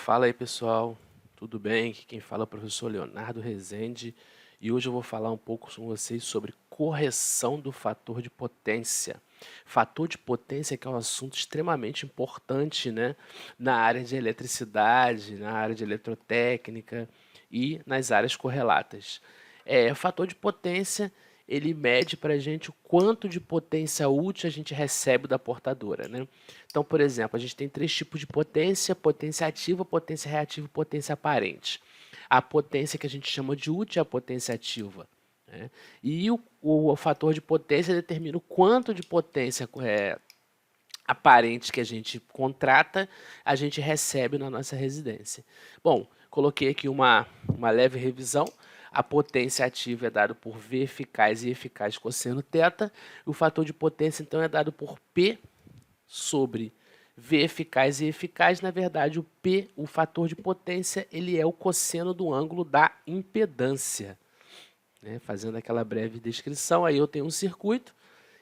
Fala aí, pessoal, tudo bem? Aqui quem fala é o professor Leonardo Rezende e hoje eu vou falar um pouco com vocês sobre correção do fator de potência. Fator de potência que é um assunto extremamente importante, né, na área de eletricidade, na área de eletrotécnica e nas áreas correlatas. Fator de potência ele mede para a gente o quanto de potência útil a gente recebe da portadora, né? Então, por exemplo, a gente tem três tipos de potência: potência ativa, potência reativa e potência aparente. A potência que a gente chama de útil é a potência ativa, né? E o fator de potência determina o quanto de potência aparente que a gente contrata, a gente recebe na nossa residência. Bom, coloquei aqui uma leve revisão. A potência ativa é dada por V eficaz e eficaz cosseno θ. O fator de potência, então, é dado por P sobre V eficaz e eficaz. Na verdade, o P, o fator de potência, ele é o cosseno do ângulo da impedância. Né? Fazendo aquela breve descrição, aí eu tenho um circuito,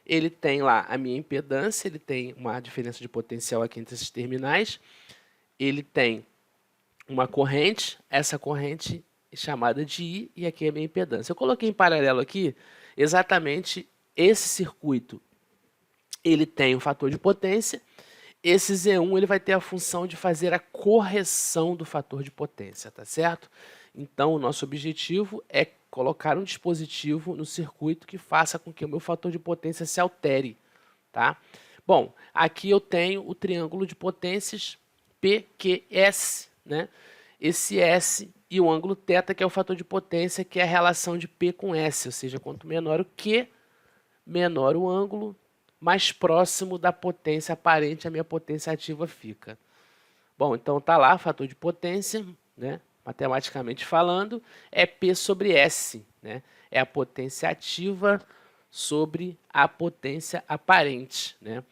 ele tem lá a minha impedância, ele tem uma diferença de potencial aqui entre esses terminais, ele tem uma corrente, essa corrente é chamada de I, e aqui é a minha impedância. Eu coloquei em paralelo aqui exatamente esse circuito. Ele tem um fator de potência, esse Z1 ele vai ter a função de fazer a correção do fator de potência, tá certo? Então, o nosso objetivo é colocar um dispositivo no circuito que faça com que o meu fator de potência se altere, tá? Bom, aqui eu tenho o triângulo de potências PQS, né? Esse S e o ângulo θ, que é o fator de potência, que é a relação de P com S, ou seja, quanto menor o Q, menor o ângulo, mais próximo da potência aparente a minha potência ativa fica. Bom, então tá lá, fator de potência, né? Matematicamente falando, é P sobre S, né? É a potência ativa sobre a potência aparente, né?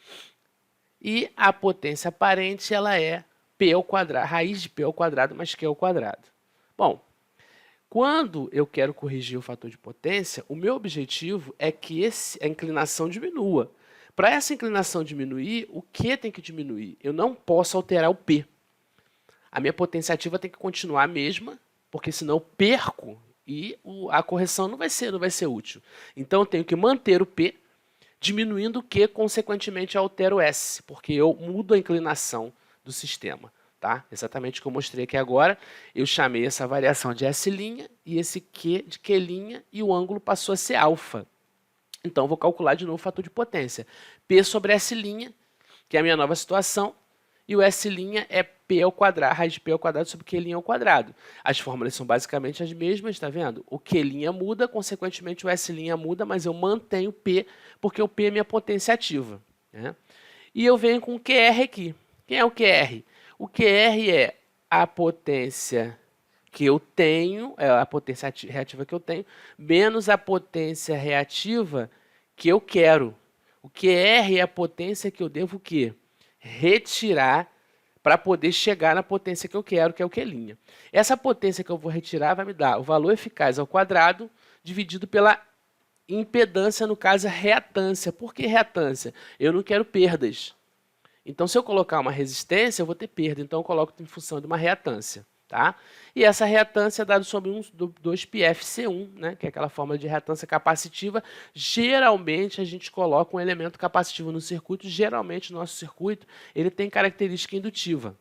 E a potência aparente, ela é P ao quadrado, raiz de P ao quadrado mais Q ao quadrado. Bom, quando eu quero corrigir o fator de potência, o meu objetivo é que a inclinação diminua. Para essa inclinação diminuir, o Q tem que diminuir. Eu não posso alterar o P. A minha potência ativa tem que continuar a mesma, porque senão eu perco e a correção não vai ser útil. Então eu tenho que manter o P, diminuindo o Q, consequentemente eu altero o S, porque eu mudo a inclinação do sistema. Tá? Exatamente o que eu mostrei aqui agora, eu chamei essa variação de S' e esse Q de Q', e o ângulo passou a ser alfa. Então, eu vou calcular de novo o fator de potência. P sobre S', que é a minha nova situação, e o S' é P ao quadrado, raiz de P ao quadrado sobre Q' ao quadrado. As fórmulas são basicamente as mesmas, tá vendo? O Q' muda, consequentemente o S' muda, mas eu mantenho P, porque o P é minha potência ativa. Né? E eu venho com o QR aqui. Quem é o QR? O QR é a potência que eu tenho, é a potência reativa que eu tenho, menos a potência reativa que eu quero. O QR é a potência que eu devo o quê? Retirar para poder chegar na potência que eu quero, que é o Q'. Essa potência que eu vou retirar vai me dar o valor eficaz ao quadrado dividido pela impedância, no caso a reatância. Por que reatância? Eu não quero perdas. Então, se eu colocar uma resistência, eu vou ter perda. Então, eu coloco em função de uma reatância. Tá? E essa reatância é dada sobre 2πfC1, né? Que é aquela fórmula de reatância capacitiva. Geralmente, a gente coloca um elemento capacitivo no circuito. Geralmente, o nosso circuito ele tem característica indutiva.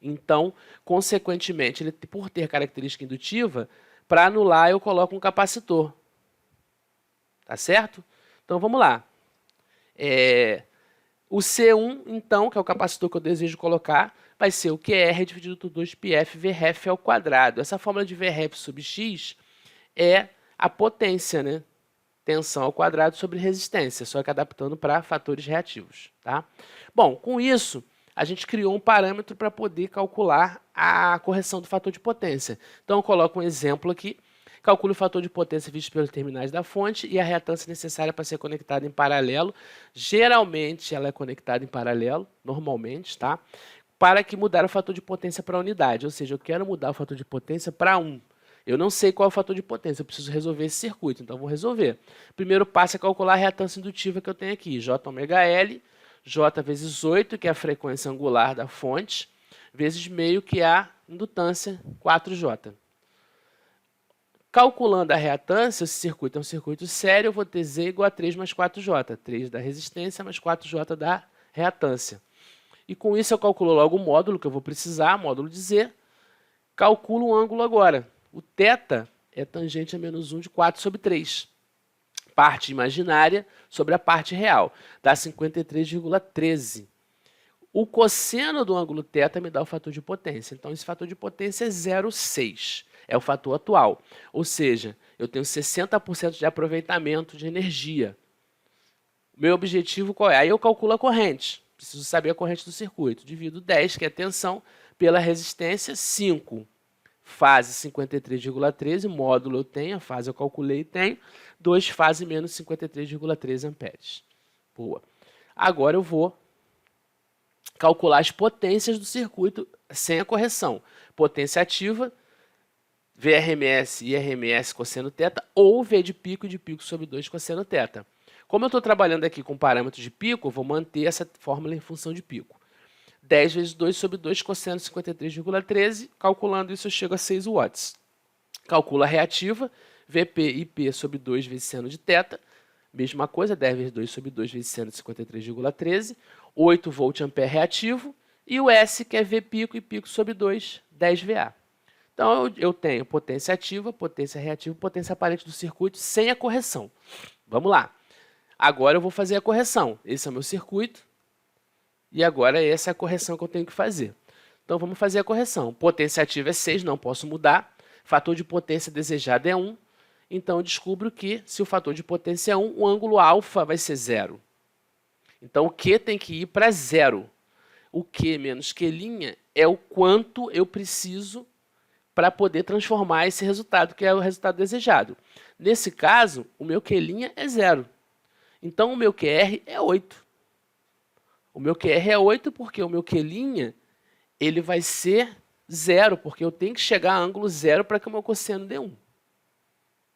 Então, consequentemente, ele, por ter característica indutiva, para anular, eu coloco um capacitor. Tá certo? Então, vamos lá. O C1, então, que é o capacitor que eu desejo colocar, vai ser o QR dividido por 2πf Vref ao quadrado. Essa fórmula de Vref sobre x é a potência, né? Tensão ao quadrado sobre resistência, só que adaptando para fatores reativos. Tá? Bom, com isso, a gente criou um parâmetro para poder calcular a correção do fator de potência. Então, eu coloco um exemplo aqui. Calcule o fator de potência visto pelos terminais da fonte e a reatância necessária para ser conectada em paralelo. Geralmente, ela é conectada em paralelo, normalmente, tá? Para que mudar o fator de potência para a unidade. Ou seja, eu quero mudar o fator de potência para 1. Eu não sei qual é o fator de potência, eu preciso resolver esse circuito, então vou resolver. Primeiro passo é calcular a reatância indutiva que eu tenho aqui, J ômega L, J vezes 8, que é a frequência angular da fonte, vezes meio, que é a indutância, 4J. Calculando a reatância, esse circuito é um circuito sério, eu vou ter Z igual a 3 mais 4J. 3 da resistência mais 4J da reatância. E com isso eu calculo logo o módulo que eu vou precisar, módulo de Z. Calculo o ângulo agora. O θ é tangente a menos 1 de 4 sobre 3. Parte imaginária sobre a parte real. Dá 53,13. O cosseno do ângulo θ me dá o fator de potência. Então, esse fator de potência é 0,6. É o fator atual. Ou seja, eu tenho 60% de aproveitamento de energia. Meu objetivo qual é? Aí eu calculo a corrente. Preciso saber a corrente do circuito. Divido 10, que é a tensão, pela resistência, 5. Fase 53,13, módulo eu tenho, a fase eu calculei e tenho. 2 fase menos 53,13 amperes. Boa. Agora eu vou calcular as potências do circuito sem a correção. Potência ativa, VRMS e RMS cosseno θ, ou V de pico sobre 2 cosseno θ. Como eu estou trabalhando aqui com parâmetros de pico, eu vou manter essa fórmula em função de pico. 10 vezes 2 sobre 2 cosseno 53,13, calculando isso eu chego a 6 watts. Calculo a reativa, VP e P sobre 2 vezes seno de θ, mesma coisa, 10 vezes 2 sobre 2 vezes seno de 53,13, 8 volt ampere reativo, e o S, que é V pico e pico sobre 2, 10 VA. Então, eu tenho potência ativa, potência reativa, potência aparente do circuito sem a correção. Vamos lá. Agora eu vou fazer a correção. Esse é o meu circuito. E agora essa é a correção que eu tenho que fazer. Então, vamos fazer a correção. Potência ativa é 6, não posso mudar. Fator de potência desejado é 1. Então, eu descubro que, se o fator de potência é 1, o ângulo alfa vai ser 0. Então, o Q tem que ir para 0. O Q menos Q' é o quanto eu preciso para poder transformar esse resultado, que é o resultado desejado. Nesse caso, o meu Q' é 0. Então, o meu QR é 8. O meu QR é 8 porque o meu Q' ele vai ser 0, porque eu tenho que chegar a ângulo 0 para que o meu cosseno dê 1.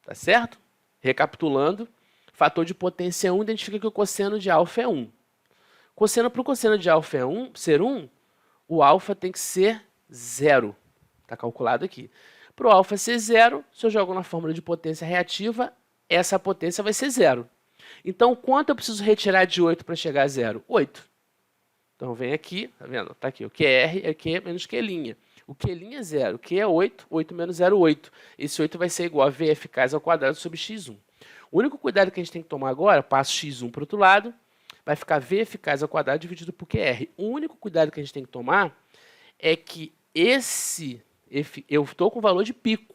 Tá certo? Recapitulando, fator de potência 1 identifica que o cosseno de alfa é 1. Para o cosseno de alfa ser 1, o alfa tem que ser 0. Está calculado aqui. Para o alfa ser 0, se eu jogo na fórmula de potência reativa, essa potência vai ser 0. Então, quanto eu preciso retirar de 8 para chegar a 0? 8. Então, vem aqui, tá vendo? Está aqui, o QR é Q menos Q'. O Q' é 0, o Q é 8, 8 menos 0, 8. Esse 8 vai ser igual a V eficaz ao quadrado sobre x1. O único cuidado que a gente tem que tomar agora, passo x1 para o outro lado, vai ficar V eficaz ao quadrado dividido por QR. O único cuidado que a gente tem que tomar é que eu estou com o valor de pico.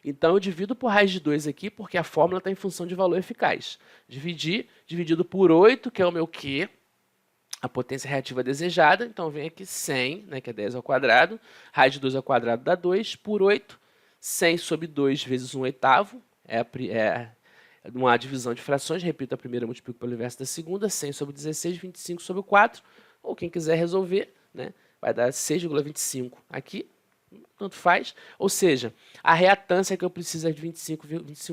Então, eu divido por raiz de 2 aqui, porque a fórmula está em função de valor eficaz. Dividido por 8, que é o meu Q, a potência reativa desejada. Então, vem aqui 100, né, que é 10 ao quadrado. Raiz de 2 ao quadrado dá 2, por 8. 100 sobre 2 vezes 1/8. É uma divisão de frações. Repito a primeira, multiplico pelo inverso da segunda. 100 sobre 16, 25 sobre 4. Ou quem quiser resolver, né, vai dar 6,25 aqui. Tanto faz. Ou seja, a reatância que eu preciso é de 25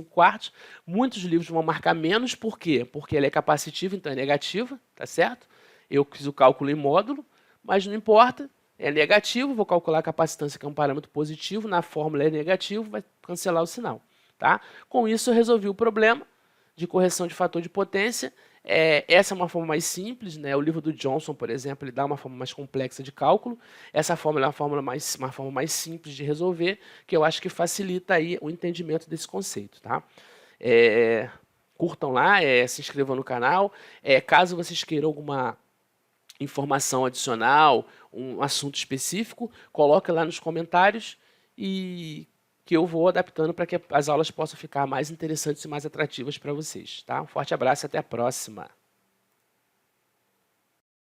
quartos. Muitos livros vão marcar menos. Por quê? Porque ela é capacitiva, então é negativa, tá certo? Eu fiz o cálculo em módulo, mas não importa. É negativo, vou calcular a capacitância, que é um parâmetro positivo. Na fórmula é negativo, vai cancelar o sinal. Tá? Com isso, eu resolvi o problema de correção de fator de potência. Essa é uma forma mais simples, né? O livro do Johnson, por exemplo, ele dá uma forma mais complexa de cálculo. Essa fórmula é uma forma mais simples de resolver, que eu acho que facilita aí o entendimento desse conceito. Tá? Curtam lá, se inscrevam no canal. Caso vocês queiram alguma informação adicional, um assunto específico, coloque lá nos comentários e que eu vou adaptando para que as aulas possam ficar mais interessantes e mais atrativas para vocês. Tá? Um forte abraço e até a próxima!